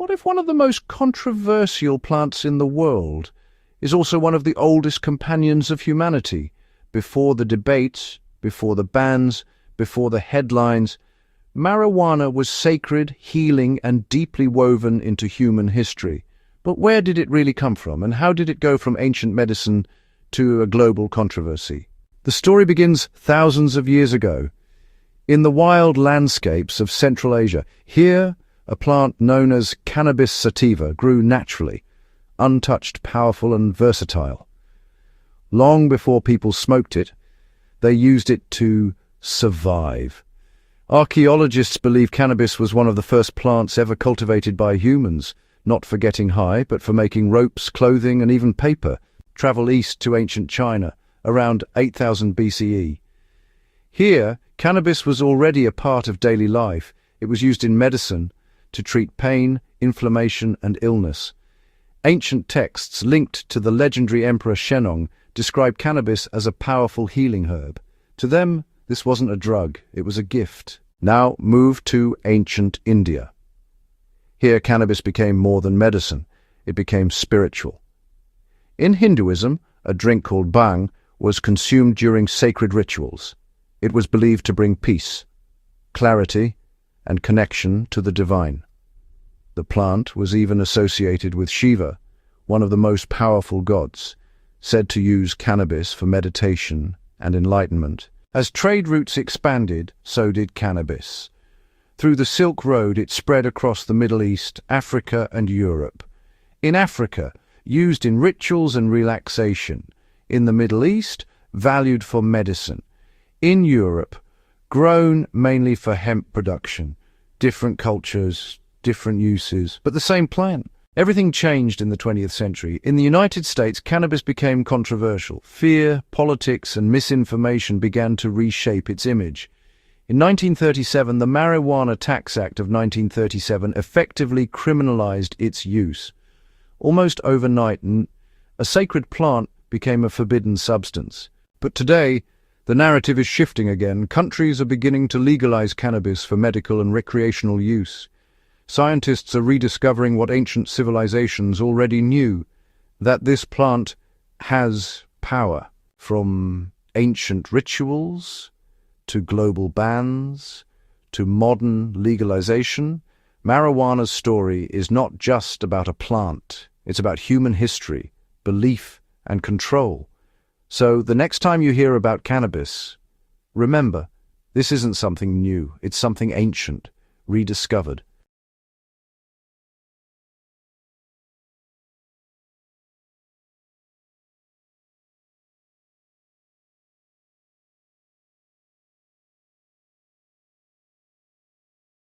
What if one of the most controversial plants in the world is also one of the oldest companions of humanity? Before the debates, before the bans, before the headlines, marijuana was sacred, healing, and deeply woven into human history. But where did it really come from, and how did it go from ancient medicine to a global controversy? The story begins thousands of years ago, in the wild landscapes of Central Asia. Here, a plant known as Cannabis sativa grew naturally, untouched, powerful, and versatile. Long before people smoked it, they used it to survive. Archaeologists believe cannabis was one of the first plants ever cultivated by humans, not for getting high, but for making ropes, clothing, and even paper. Travel east to ancient China, around 8000 BCE. Here, cannabis was already a part of daily life. It was used in medicine to treat pain, inflammation, and illness. Ancient texts linked to the legendary Emperor Shennong describe cannabis as a powerful healing herb. To them, this wasn't a drug, it was a gift. Now move to ancient India. Here, cannabis became more than medicine, it became spiritual. In Hinduism, a drink called bhang was consumed during sacred rituals. It was believed to bring peace, clarity, and connection to the divine. The plant was even associated with Shiva, one of the most powerful gods, said to use cannabis for meditation and enlightenment. As trade routes expanded, so did cannabis. Through the Silk Road, it spread across the Middle East, Africa, and Europe. In Africa, used in rituals and relaxation. In the Middle East, valued for medicine. In Europe, grown mainly for hemp production. Different cultures, different uses, but the same plant. Everything changed in the 20th century. In the United States, cannabis became controversial. Fear, politics, and misinformation began to reshape its image. In 1937, the Marijuana Tax Act of 1937 effectively criminalized its use. Almost overnight, a sacred plant became a forbidden substance. But today, the narrative is shifting again. Countries are beginning to legalize cannabis for medical and recreational use. Scientists are rediscovering what ancient civilizations already knew, that this plant has power. From ancient rituals to global bans to modern legalization, marijuana's story is not just about a plant. It's about human history, belief, and control. So the next time you hear about cannabis, remember, this isn't something new. It's something ancient, rediscovered,